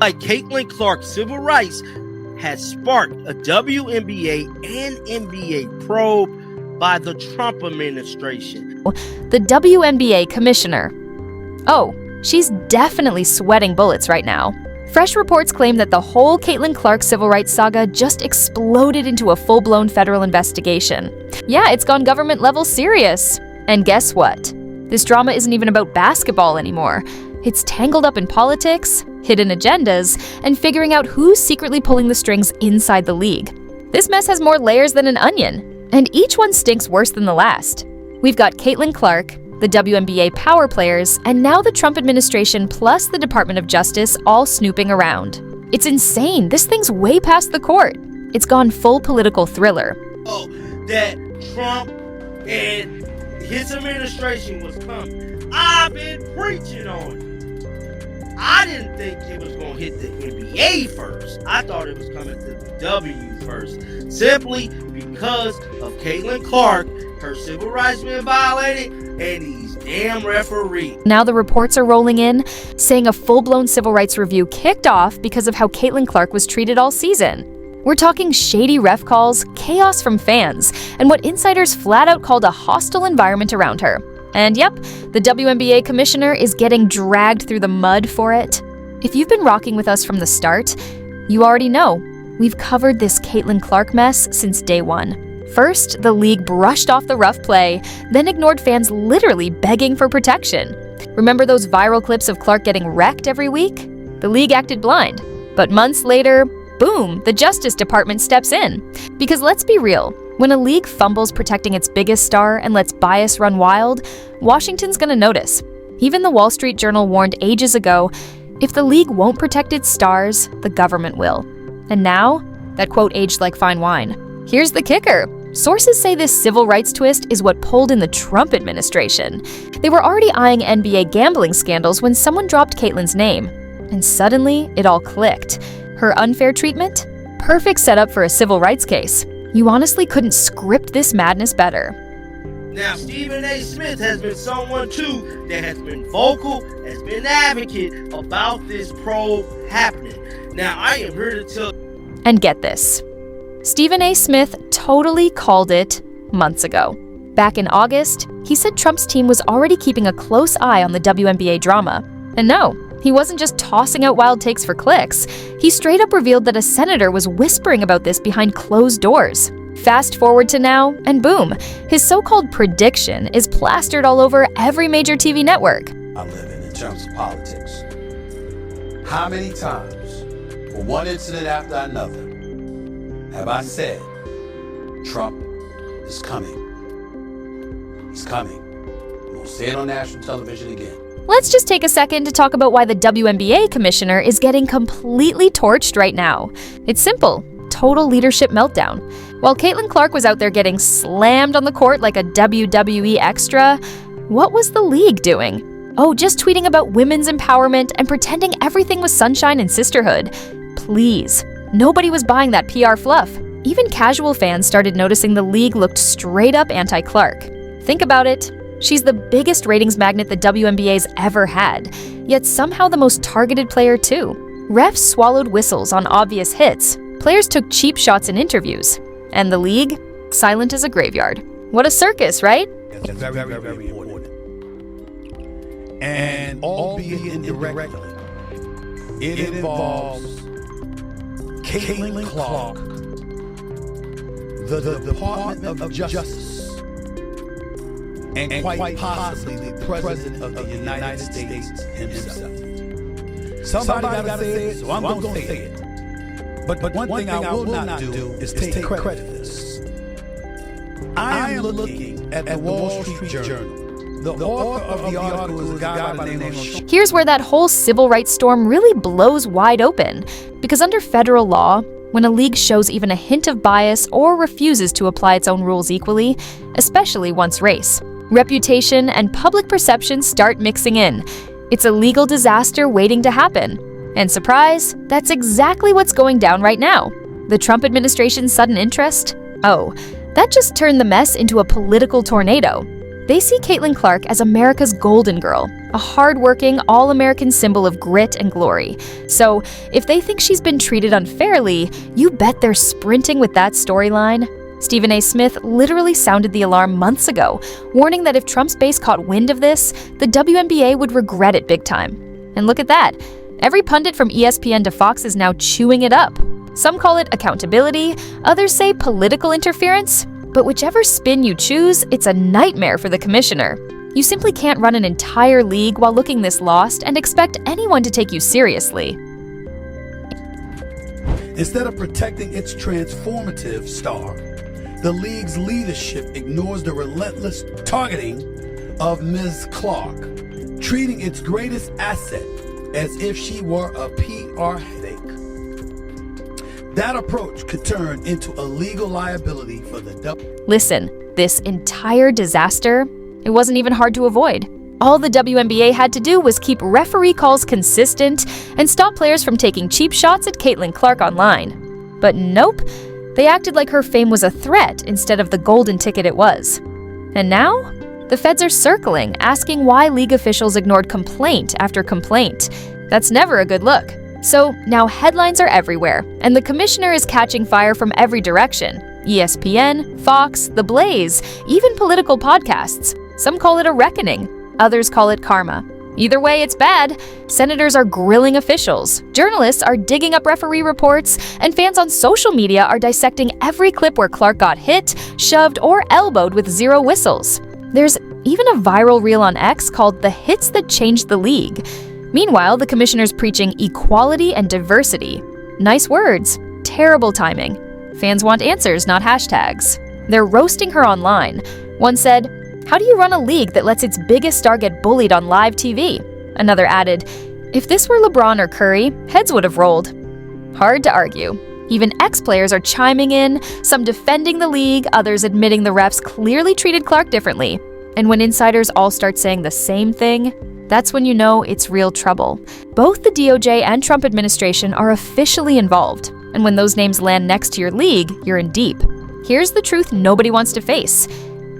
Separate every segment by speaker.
Speaker 1: Like Caitlin Clark's civil rights has sparked a WNBA and NBA probe by the Trump administration.
Speaker 2: The WNBA Commissioner. Oh, she's definitely sweating bullets right now. Fresh reports claim that the whole Caitlin Clark civil rights saga just exploded into a full-blown federal investigation. Yeah, it's gone government-level serious. And guess what? This drama isn't even about basketball anymore. It's tangled up in politics, hidden agendas, and figuring out who's secretly pulling the strings inside the league. This mess has more layers than an onion, and each one stinks worse than the last. We've got Caitlin Clark, the WNBA power players, and now the Trump administration plus the Department of Justice all snooping around. It's insane. This thing's way past the court. It's gone full political thriller.
Speaker 1: Oh, that Trump and his administration was coming. I've been preaching on it. I didn't think it was going to hit the NBA first. I thought it was coming to the W first. Simply because of Caitlin Clark, her civil rights been violated, and these damn referees.
Speaker 2: Now the reports are rolling in, saying a full-blown civil rights review kicked off because of how Caitlin Clark was treated all season. We're talking shady ref calls, chaos from fans, and what insiders flat out called a hostile environment around her. And yep, the WNBA commissioner is getting dragged through the mud for it. If you've been rocking with us from the start, you already know. We've covered this Caitlin Clark mess since day one. First, the league brushed off the rough play, then ignored fans literally begging for protection. Remember those viral clips of Clark getting wrecked every week? The league acted blind. But months later, boom, the Justice Department steps in. Because let's be real, when a league fumbles protecting its biggest star and lets bias run wild, Washington's gonna notice. Even the Wall Street Journal warned ages ago, if the league won't protect its stars, the government will. And now, that quote aged like fine wine. Here's the kicker. Sources say this civil rights twist is what pulled in the Trump administration. They were already eyeing NBA gambling scandals when someone dropped Caitlin's name. And suddenly, it all clicked. Her unfair treatment? Perfect setup for a civil rights case. You honestly couldn't script this madness better.
Speaker 1: Now, Stephen A. Smith has been someone, too, that has been vocal, has been an advocate about this probe happening. Now, I am here to tell you.
Speaker 2: And get this. Stephen A. Smith totally called it months ago. Back in August, he said Trump's team was already keeping a close eye on the WNBA drama. And no, he wasn't just tossing out wild takes for clicks. He straight up revealed that a senator was whispering about this behind closed doors. Fast forward to now, and boom, his so-called prediction is plastered all over every major TV network.
Speaker 3: I live in terms of politics. How many times, for one incident after another, have I said, Trump is coming. He's coming. I'm going to say it on national television again.
Speaker 2: Let's just take a second to talk about why the WNBA commissioner is getting completely torched right now. It's simple. Total leadership meltdown. While Caitlin Clark was out there getting slammed on the court like a WWE extra, what was the league doing? Oh, just tweeting about women's empowerment and pretending everything was sunshine and sisterhood. Please. Nobody was buying that PR fluff. Even casual fans started noticing the league looked straight up anti-Clark. Think about it. She's the biggest ratings magnet the WNBA's ever had, yet somehow the most targeted player too. Refs swallowed whistles on obvious hits. Players took cheap shots in interviews. And the league? Silent as a graveyard. What a circus, right?
Speaker 3: It's very, very important. And albeit indirectly, it involves Caitlin Clark, the Department of Justice, and quite possibly the President of the United States himself. Somebody gotta say it, so I'm gonna say it. But one thing I will not do is take credit for this. I am looking at the Wall Street Journal. The author of the article is a guy by the name of...
Speaker 2: Here's where that whole civil rights storm really blows wide open. Because under federal law, when a league shows even a hint of bias or refuses to apply its own rules equally, especially once race, reputation and public perception start mixing in. It's a legal disaster waiting to happen. And surprise, that's exactly what's going down right now. The Trump administration's sudden interest? Oh, that just turned the mess into a political tornado. They see Caitlin Clark as America's golden girl, a hard-working, all-American symbol of grit and glory. So, if they think she's been treated unfairly, you bet they're sprinting with that storyline. Stephen A. Smith literally sounded the alarm months ago, warning that if Trump's base caught wind of this, the WNBA would regret it big time. And look at that. Every pundit from ESPN to Fox is now chewing it up. Some call it accountability, others say political interference. But whichever spin you choose, it's a nightmare for the commissioner. You simply can't run an entire league while looking this lost and expect anyone to take you seriously.
Speaker 3: Instead of protecting its transformative star, the league's leadership ignores the relentless targeting of Ms. Clark, treating its greatest asset as if she were a PR headache. That approach could turn into a legal liability for the
Speaker 2: Listen, this entire disaster, it wasn't even hard to avoid. All the WNBA had to do was keep referee calls consistent and stop players from taking cheap shots at Caitlin Clark online. But nope, they acted like her fame was a threat instead of the golden ticket it was. And now, the feds are circling, asking why league officials ignored complaint after complaint. That's never a good look. So now headlines are everywhere, and the commissioner is catching fire from every direction. ESPN, Fox, The Blaze, even political podcasts. Some call it a reckoning, others call it karma. Either way, it's bad. Senators are grilling officials, journalists are digging up referee reports, and fans on social media are dissecting every clip where Clark got hit, shoved, or elbowed with zero whistles. There's even a viral reel on X called The Hits That Changed the League. Meanwhile, the commissioner's preaching equality and diversity. Nice words, terrible timing. Fans want answers, not hashtags. They're roasting her online. One said, "How do you run a league that lets its biggest star get bullied on live TV?" Another added, "If this were LeBron or Curry, heads would have rolled." Hard to argue. Even ex-players are chiming in, some defending the league, others admitting the refs clearly treated Clark differently. And when insiders all start saying the same thing, that's when you know it's real trouble. Both the DOJ and Trump administration are officially involved, and when those names land next to your league, you're in deep. Here's the truth nobody wants to face.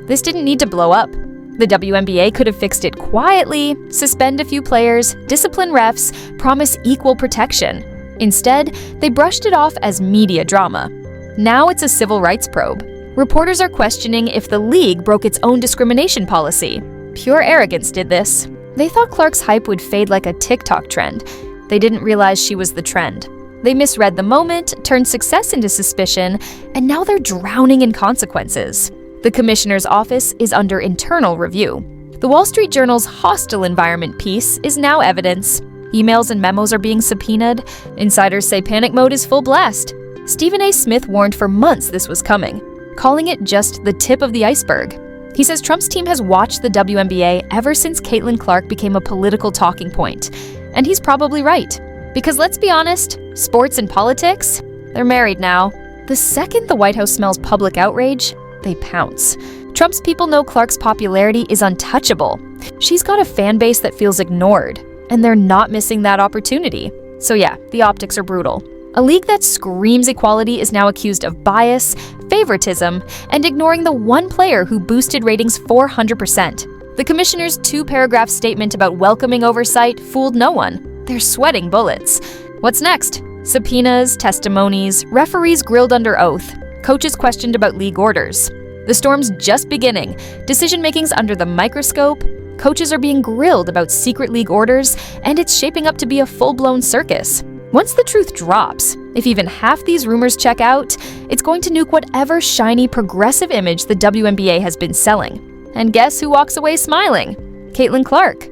Speaker 2: This didn't need to blow up. The WNBA could have fixed it quietly, suspend a few players, discipline refs, promise equal protection. Instead, they brushed it off as media drama. Now it's a civil rights probe. Reporters are questioning if the league broke its own discrimination policy. Pure arrogance did this. They thought Clark's hype would fade like a TikTok trend. They didn't realize she was the trend. They misread the moment, turned success into suspicion, and now they're drowning in consequences. The commissioner's office is under internal review. The Wall Street Journal's hostile environment piece is now evidence. Emails and memos are being subpoenaed. Insiders say panic mode is full blast. Stephen A. Smith warned for months this was coming, calling it just the tip of the iceberg. He says Trump's team has watched the WNBA ever since Caitlin Clark became a political talking point. And he's probably right. Because let's be honest, sports and politics, they're married now. The second the White House smells public outrage, they pounce. Trump's people know Clark's popularity is untouchable. She's got a fan base that feels ignored, and they're not missing that opportunity. So yeah, the optics are brutal. A league that screams equality is now accused of bias, favoritism, and ignoring the one player who boosted ratings 400%. The commissioner's 2-paragraph statement about welcoming oversight fooled no one. They're sweating bullets. What's next? Subpoenas, testimonies, referees grilled under oath, coaches questioned about league orders. The storm's just beginning. Decision-making's under the microscope, coaches are being grilled about secret league orders, and it's shaping up to be a full-blown circus. Once the truth drops, if even half these rumors check out, it's going to nuke whatever shiny progressive image the WNBA has been selling. And guess who walks away smiling? Caitlin Clark.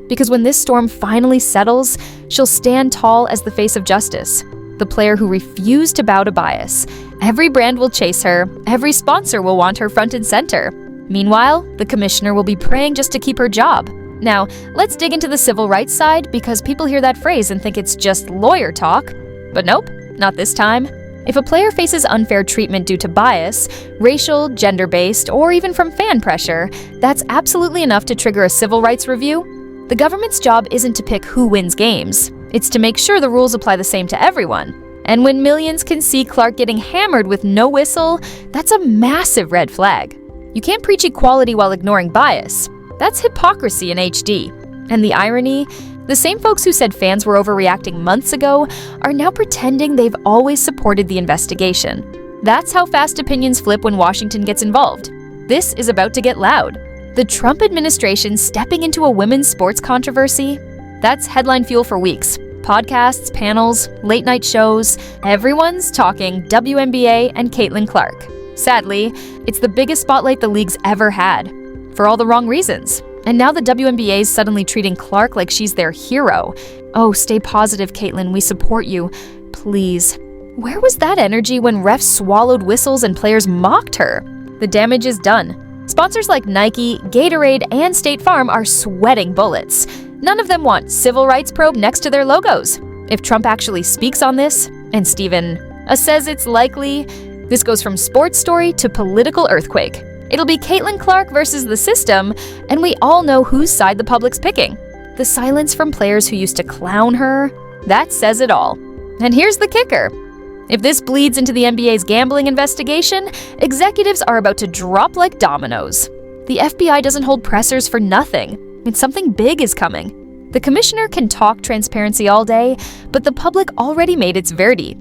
Speaker 2: Because when this storm finally settles, she'll stand tall as the face of justice, the player who refused to bow to bias. Every brand will chase her, every sponsor will want her front and center. Meanwhile, the commissioner will be praying just to keep her job. Now, let's dig into the civil rights side because people hear that phrase and think it's just lawyer talk. But nope, not this time. If a player faces unfair treatment due to bias, racial, gender-based, or even from fan pressure, that's absolutely enough to trigger a civil rights review. The government's job isn't to pick who wins games. It's to make sure the rules apply the same to everyone. And when millions can see Clark getting hammered with no whistle, that's a massive red flag. You can't preach equality while ignoring bias. That's hypocrisy in HD. And the irony? The same folks who said fans were overreacting months ago are now pretending they've always supported the investigation. That's how fast opinions flip when Washington gets involved. This is about to get loud. The Trump administration stepping into a women's sports controversy? That's headline fuel for weeks. Podcasts, panels, late-night shows, everyone's talking WNBA and Caitlin Clark. Sadly, it's the biggest spotlight the league's ever had, for all the wrong reasons. And now the WNBA is suddenly treating Clark like she's their hero. Oh, stay positive, Caitlin, we support you. Please. Where was that energy when refs swallowed whistles and players mocked her? The damage is done. Sponsors like Nike, Gatorade, and State Farm are sweating bullets. None of them want civil rights probe next to their logos. If Trump actually speaks on this, and Stephen says it's likely, this goes from sports story to political earthquake. It'll be Caitlin Clark versus the system, and we all know whose side the public's picking. The silence from players who used to clown her, that says it all. And here's the kicker. If this bleeds into the NBA's gambling investigation, executives are about to drop like dominoes. The FBI doesn't hold pressers for nothing, and something big is coming. The commissioner can talk transparency all day, but the public already made its verdict.